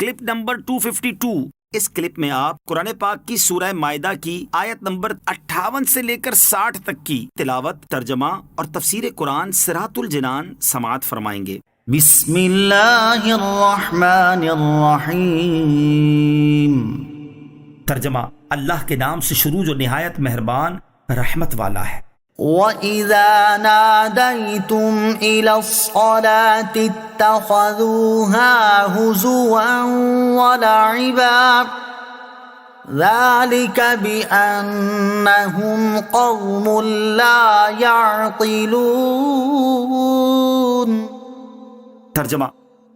Clip number 252۔ اس clip میں آپ قرآن پاک کی سورہ مائدہ کی آیت نمبر 58 سے لے کر 60 تک کی تلاوت، ترجمہ اور تفسیر قرآن صراط الجنان سماعت فرمائیں گے۔ بسم اللہ الرحمن الرحیم۔ ترجمہ: اللہ کے نام سے شروع جو نہایت مہربان رحمت والا ہے۔ وَإِذَا نَادَيْتُمْ إِلَى الصَّلَاةِ اتَّخَذُوهَا هُزُوًا وَلَعِبًا ذَلِكَ بِأَنَّهُمْ قَوْمٌ لَا يَعْقِلُونَ۔ ترجمہ: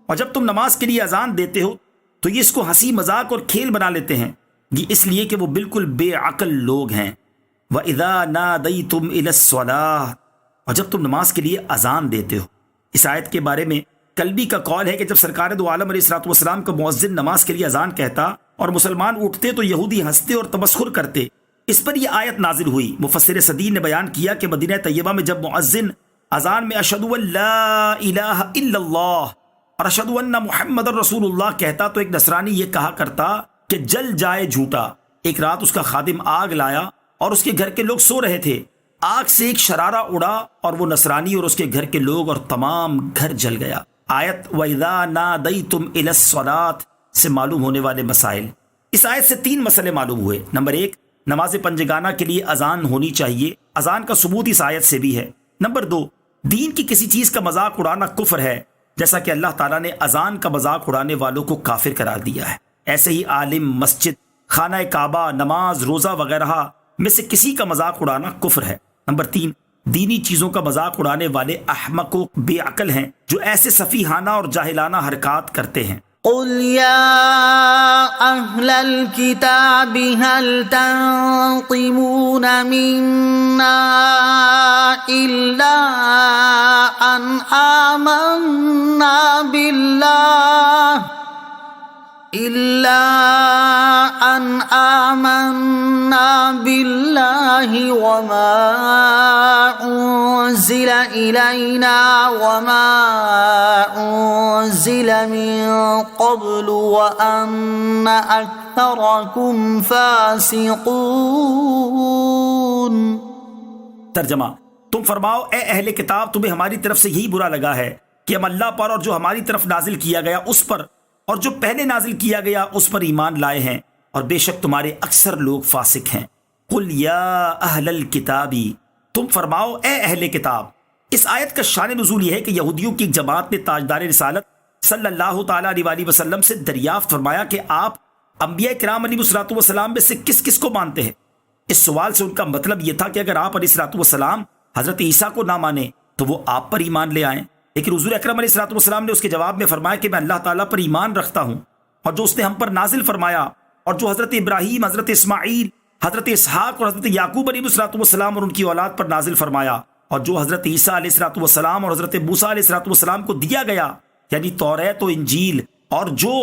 اور جب تم نماز کے لیے اذان دیتے ہو تو یہ اس کو ہنسی مذاق اور کھیل بنا لیتے ہیں، یہ اس لیے کہ وہ بالکل بے عقل لوگ ہیں۔ وَإِذَا نَادَيْتُمْ إِلَى الصَّلَاةِ، اور جب تم نماز کے لیے اذان دیتے ہو۔ اس آیت کے بارے میں کلبی کا قول ہے کہ جب سرکار دو عالم علیہ الصلوۃ والسلام کا مؤذن نماز کے لیے اذان کہتا اور مسلمان اٹھتے تو یہودی ہنستے اور تمسخر کرتے۔ اس پر یہ آیت نازل ہوئی۔ مفسر صدی نے بیان کیا کہ مدینہ طیبہ میں جب مؤذن اذان میں اشہد ان لا الہ الا اللہ اور اشہد ان محمد رسول اللہ کہتا تو ایک نصرانی یہ کہا کرتا کہ جل جائے جھوٹا۔ ایک رات اس کا خادم آگ لایا اور اس کے گھر کے لوگ سو رہے تھے۔ آگ سے ایک شرارہ اڑا اور وہ نصرانی اور اس کے گھر کے لوگ اور تمام گھر جل گیا۔ آیت وَإِذَا نَادَيْتُمْ إِلَى الصَّلَاةِ سے معلوم ہونے والے مسائل۔ اس آیت سے 3 مسئلے معلوم ہوئے۔ نمبر 1، نماز پنجگانہ کے لیے اذان ہونی چاہیے، اذان کا ثبوت اس آیت سے بھی ہے۔ نمبر 2، دین کی کسی چیز کا مذاق اڑانا کفر ہے، جیسا کہ اللہ تعالیٰ نے اذان کا مذاق اڑانے والوں کو کافر قرار دیا ہے۔ ایسے ہی عالم، مسجد، خانہ کعبہ، نماز، روزہ وغیرہ میں سے کسی کا مذاق اڑانا کفر ہے۔ نمبر 3، دینی چیزوں کا مذاق اڑانے والے احمق و بے عقل ہیں جو ایسے سفیہانہ اور جاہلانہ حرکات کرتے ہیں۔ قل یا اہل الکتاب هل تنقمون منا الا ان آمنا باللہ وما انزل الینا وما انزل من قبل وان اکثرکم فاسقون۔ ترجمہ: تم فرماؤ اے اہل کتاب، تمہیں ہماری طرف سے یہی برا لگا ہے کہ ہم اللہ پر اور جو ہماری طرف نازل کیا گیا اس پر اور جو پہلے نازل کیا گیا اس پر ایمان لائے ہیں، اور بے شک تمہارے اکثر لوگ فاسق ہیں۔ قل یا اہل الکتابی، تم فرماؤ اے اہل کتاب۔ اس آیت کا شان نزول یہ ہے کہ یہودیوں کی ایک جماعت نے تاجدار رسالت صلی اللہ تعالیٰ علیہ وسلم سے دریافت فرمایا کہ آپ انبیاء کرام علیہ الصلوۃ والسلام میں سے کس کس کو مانتے ہیں۔ اس سوال سے ان کا مطلب یہ تھا کہ اگر آپ علیہ الصلوۃ والسلام حضرت عیسیٰ کو نہ مانیں تو وہ آپ پر ایمان لے آئیں، لیکن حضور اکرم علیہ الصلوۃ والسلام نے اس کے جواب میں فرمایا کہ میں اللہ تعالیٰ پر ایمان رکھتا ہوں اور جو اس نے ہم پر نازل فرمایا اور جو حضرت ابراہیم، حضرت اسماعیل، حضرت اسحاق اور حضرت یعقوب علیہ الصلوۃ والسلام اور ان کی اولاد پر نازل فرمایا، اور جو حضرت عیسیٰ علیہ الصلوۃ والسلام اور حضرت موسیٰ علیہ الصلوۃ والسلام کو دیا گیا، یعنی توریت و انجیل، اور جو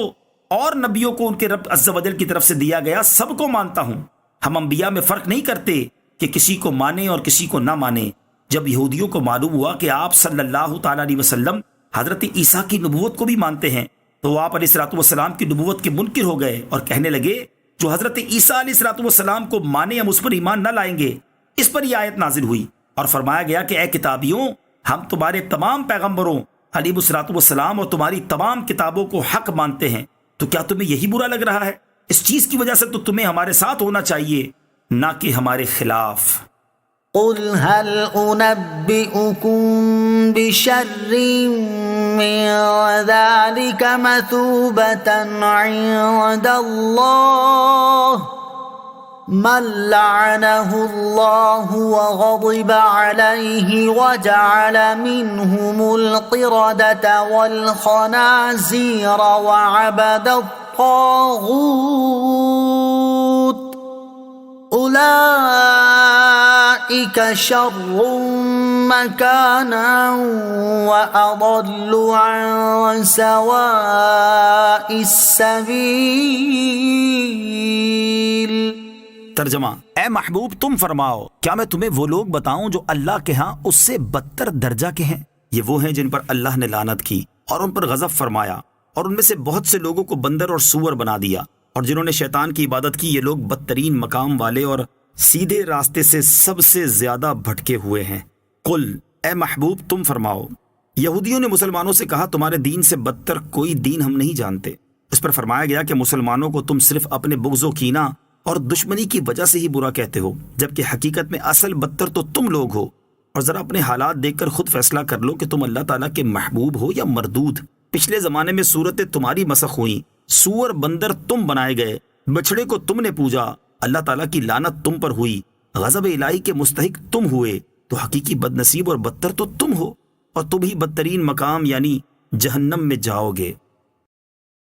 اور نبیوں کو ان کے رب عز و جل کی طرف سے دیا گیا، سب کو مانتا ہوں۔ ہم انبیاء میں فرق نہیں کرتے کہ کسی کو مانیں اور کسی کو نہ مانیں۔ جب یہودیوں کو معلوم ہوا کہ آپ صلی اللہ تعالیٰ علیہ وسلم حضرت عیسیٰ کی نبوت کو بھی مانتے ہیں تو وہ آپ علیہ الصلوۃ والسلام کی نبوت کے منکر ہو گئے اور کہنے لگے جو حضرت عیسیٰ علیہ الصلوۃ والسلام کو مانے ہم اس پر ایمان نہ لائیں گے۔ اس پر یہ آیت نازل ہوئی اور فرمایا گیا کہ اے کتابیوں، ہم تمہارے تمام پیغمبروں علیہ الصلوۃ والسلام اور تمہاری تمام کتابوں کو حق مانتے ہیں، تو کیا تمہیں یہی برا لگ رہا ہے؟ اس چیز کی وجہ سے تو تمہیں ہمارے ساتھ ہونا چاہیے، نہ کہ ہمارے خلاف۔ قل هل انبئكم بشر من ذلك مثوبة عند الله من لعنه الله وغضب عليه وجعل منهم القردة والخنازير وعبد الطاغوت أولئك شر مكانا وأضل عن سواء السبيل۔ ترجمہ: اے محبوب تم فرماؤ کیا میں تمہیں وہ لوگ بتاؤں جو اللہ کے ہاں اس سے بدتر درجہ کے ہیں؟ یہ وہ ہیں جن پر اللہ نے لعنت کی اور ان پر غضب فرمایا اور ان میں سے بہت سے لوگوں کو بندر اور سور بنا دیا، اور جنہوں نے شیطان کی عبادت کی یہ لوگ بدترین مقام والے اور سیدھے راستے سے سب سے زیادہ بھٹکے ہوئے ہیں۔ قل، اے محبوب تم فرماؤ، یہودیوں نے مسلمانوں سے کہا تمہارے دین سے بدتر کوئی دین ہم نہیں جانتے۔ اس پر فرمایا گیا کہ مسلمانوں کو تم صرف اپنے بغض و کینہ اور دشمنی کی وجہ سے ہی برا کہتے ہو، جبکہ حقیقت میں اصل بدتر تو تم لوگ ہو۔ اور ذرا اپنے حالات دیکھ کر خود فیصلہ کر لو کہ تم اللہ تعالیٰ کے محبوب ہو یا مردود۔ پچھلے زمانے میں صورتیں تمہاری مسخ ہوئیں، سور بندر تم بنائے گئے، بچڑے کو تم نے پوجا، اللہ تعالیٰ کی لعنت تم پر ہوئی، غضب الہی کے مستحق تم ہوئے، تو حقیقی بد نصیب اور بدتر تو تم ہو، اور تم ہی بدترین مقام یعنی جہنم میں جاؤ گے۔